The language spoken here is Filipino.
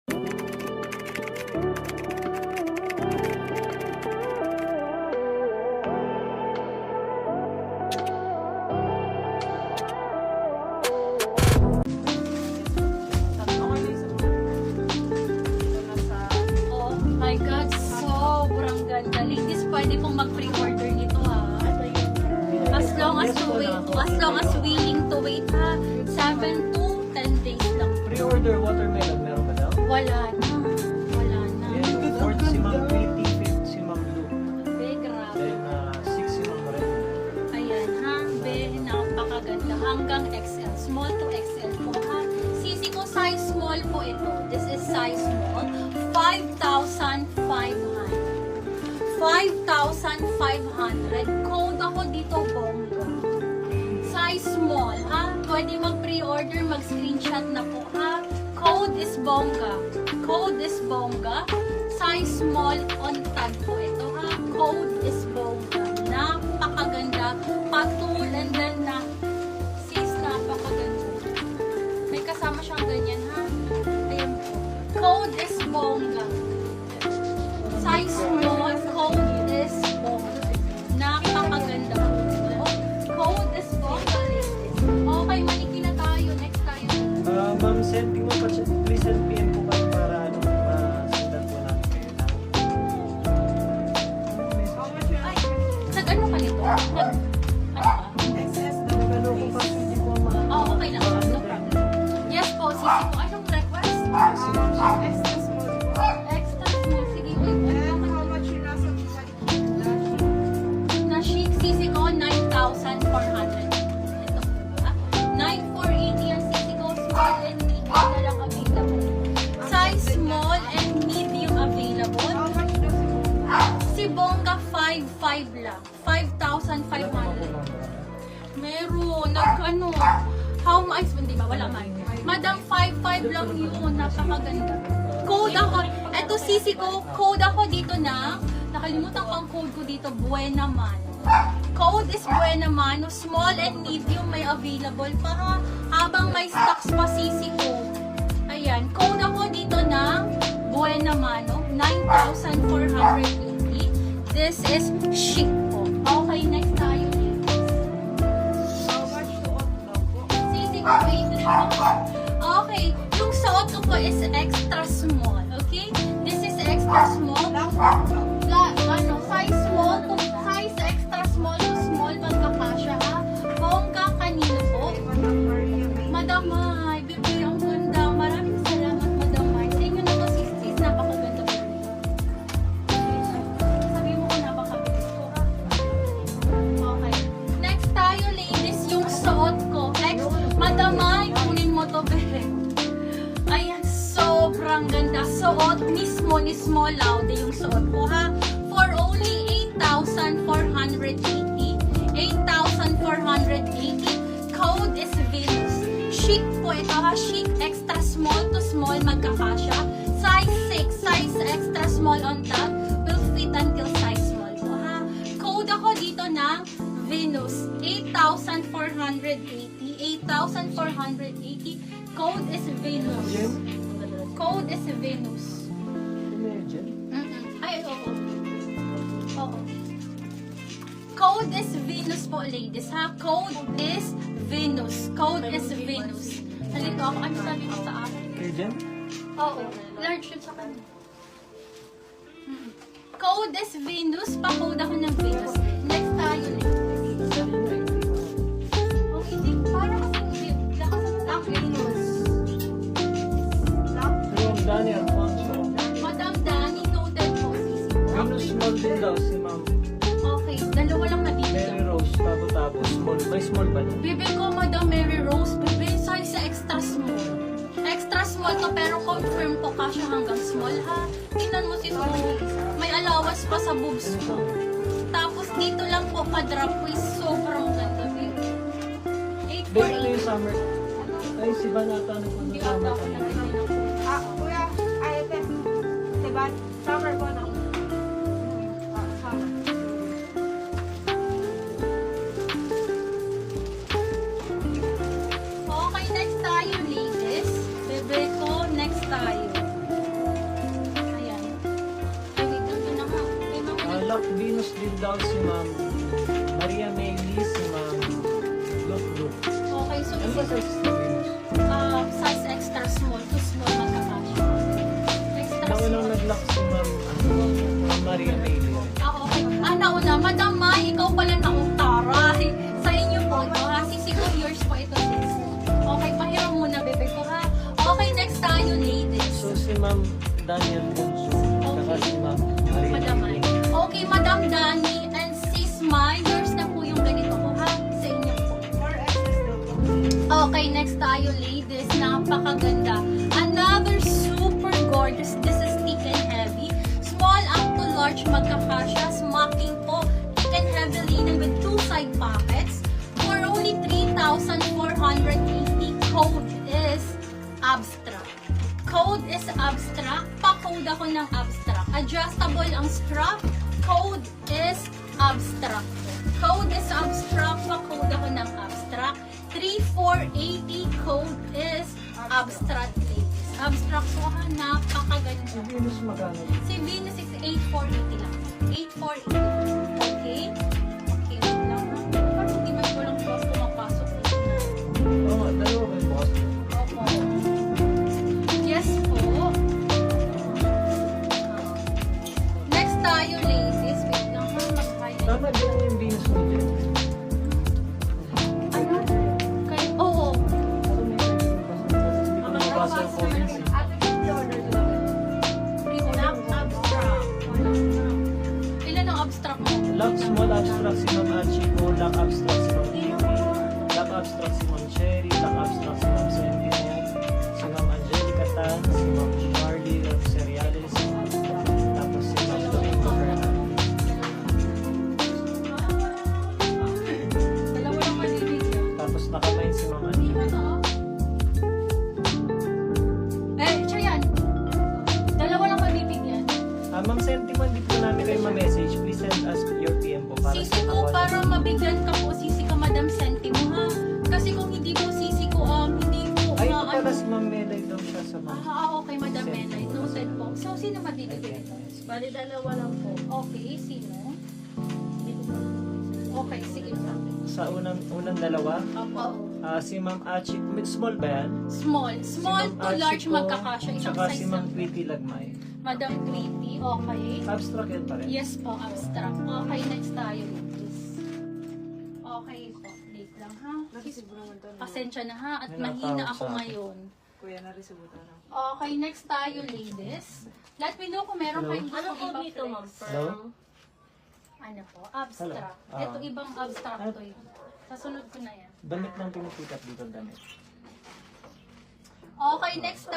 Oh my God, sobrang ganda. Ladies, pwede pong mag-pre-order nito ha. As long as willing to wait ha. 7 to 10 days lang. Pre-order watermelon, meron ba daw? Wala na. Wala na. Yan, 4 si Ma'am Pretty, 5 si Ma'am Blue. Be, grabe. Then 6 si Ma'am Red. Ayan ha. Be, napakaganda. Hanggang XL. Small to XL po ha. Sisi ko size small po ito. This is size small. 5,500. 5,500. Code ako dito, bongga. Size small, ha? Pwede mag-pre-order, mag-screenshot na po, ha? Code is bongga. Code is bongga. Size small on tag po ito, ha? Code is bongga. Napakaganda. Patulandan na. Sis, napakaganda. May kasama siyang ganyan, ha? Ayan po. Code is bongga. Size small, code is bongga. Napakaganda po ito. Code is bongga. Okay, maniki na tayo. Next tayo. Ma'am, sending mo pa siya. Please send PM po kayo para masundan po natin kayo na. Ay, nag-ano ka nito? Ano ka? Ano ko pa, hindi ko Oh, okay lang. No problem. Yes po, sisi po. Anong request? si Ma'am. Extra small. Sige, uy. Na sheet, sisi ko, 9,400. Ito. 9,480 ang sisi ko. Small and medium na lang available. Size small and medium available. Si Bongga, 5,500 lang. 5,500. Meron. Nag-ano. How much? Hindi ba? Wala man. Madam, 5,500 lang yun. Napakaganda. Code ako. Eto, sisi ko. Code ako dito na. Nakalimutan ko ang code ko dito. Buena Mano. Code is Buena Mano. Small and medium may available pa ha. Habang may stocks pa sisi ko. Ayan. Code ako dito na Buena Mano. 9,480. This is chic po. Okay, next tayo. Sisi ko, wait lang. Okay, yung suot ko po is extra small. Okay? This is extra small. Size small to size extra small to small magkakasya ha. Bongga kanino po? Madam Mai, bibi, ang ganda. Maraming salamat, Madam Mai. Sa inyo na to, sis, napakaganda po. Sabi mo ko napakabilis ko ha. Okay. Next tayo, ladies, yung suot ko. Next, Madam Mai, kunin mo to, bebe. Ayan, sobrang ganda. Suot mismo ni Small Laude yung suot ko ha. For only 8,480. 8,480. Code is Venus. Chic po ito ha. Chic, extra small to small magkakasya. Size 6, size extra small on top. Will fit until size small po ha. Code ako dito ng Venus. 8,480. 8,480. Code is Venus. Code is Venus. Ay, oo. Oo. Code is Venus po, ladies, ha? Code is Venus. Code is Venus. Halito ako. Ano sabi mo sa akin? Kayo dyan? Oo. Large yun sa kanya. Code is Venus. Pa-code ako ng Venus. Next tayo, ladies. Oh, hindi. Para kasing Venus. Yung Danny Alfonso. Madam Dani, noted po. Sisi po. Venus small din daw si Ma'am Okay, dalawa lang nabibigyan. Mary Rose. Tabo-tabo. Small. May small ba doon? Bibi ko, Madam Mary Rose, bibi, size sa extra small. Extra small to, pero confirm po kasya hanggang small, ha? Tingnan mo si Sue. May allowance pa sa boobs ko. Tapos dito lang po, pa-drop waist. Sobrang ganda, bibi. 8 for Babe, ito 8. yung summer. Ay, si Banata Hindi ata ako nabibigyan ako. Kuya, ito. Diba? Summer ko na. Summer. Okay, next tayo, ladies. Bebe ko, next tayo. Black Venus din daw si Ma'am Maria Maylie, si Ma'am Look. Okay, so Ano ba size ni Venus? size extra small to small magkakasya. Extra Naunang small. nag-lock si Ma'am Ma'am Maria Maylie. Okay. Nauna, Madam Mai, ikaw pala nautaray. Sa inyo po ito, ha? Sisiko yours po ito, sis. Okay, pahiram muna, bebe ko, ha? Okay, next tayo, ladies. So si Ma'am Daniel Bunso, saka si Ma'am Maria Madam Mai. Maylie. Okay, Madam Dani and Sis Mai, yours na po yung ganito ko, ha? Sa inyo po. 4XS daw po. Okay, next tayo, ladies. Napakaganda. Another super gorgeous. This is thick and heavy. Small up to large magkakasya. Smocking po. Thick and heavy linen with two side pockets. For only 3,480. Code is abstract. Code is abstract. Pa-code ako ng abstract. Adjustable ang strap. Code is abstract. Code is abstract. Pa-code ako ng abstract. 3,480 code is abstract, ladies. Abstract po, ha? Si Napakaganda. Venus magkano? Si Venus is 8,480 lang. 8,480. Okay? Okay, wait lang, ha? Parang hindi man ko lang po pumapasok dito na. Oo, dalawa ba yung boss? Opo. Yes po. Next tayo, ladies. Wait lang, ha? Mag-highlight. Tama din yung Venus mo dyan. Ano? Oo. Ako may hindi ko mabasa yung comments eh. Ate, yung order ko lang. Pre-order. Abstract. Ilan ang abstract mo? Lock small abstract si Ma'am Achiko, lock abstract si Ma'am Kiki, lock abstract si Ma'am Cherry, lock abstract si Ma'am Sentino, si Ma'am Angelica Tan, si Ma'am Charlie of Cereales, tapos si Ma'am Domingo Fernan. Dalawa lang malibigyan. Tapos nakamain si Ma'am Angelica. Chayan. Dalawa lang mabibigyan. Ma'am Sentimo, hindi po namin kayo ma-message. Please send us your PM po para Sisi sa ko, para mabigyan ka po, sisi ka, Madam Sentimo, ha? Kasi kung hindi po sisi ko, hindi po, Ay, ito pala si Ma'am Melay daw siya sa Ma'am. okay, Madam Menay. Noted po. So, sino mabibigyan ito? Bali, dalawa lang po. Okay, sino? Okay, sige po. Sa unang dalawa, Opo. si Ma'am Achiko, small ba yan? Small. Small Si to Ma'am large Achiko, magkakasya. Isang tsaka si size Ma'am lang. Tweety Lagmay. Madam Tweety, okay. Abstract yan pa rin. Yes po, abstract. Okay, next tayo, ladies. Okay po, late lang ha. Narisip naman to. Pasensya na ha, at May mahina natawag ako sa akin. ngayon. Kuya, narisip na lang. Okay, next tayo, ladies. Let me know kung meron Hello? kayong gusto Ano po iba dito, ma'am? flex. Hello? Ano po? Abstract. Hello? Ito ibang abstract Ano? to eh. Sasunod ko na yan. Damit ng pinipikat dito, damit. Okay, next tayo.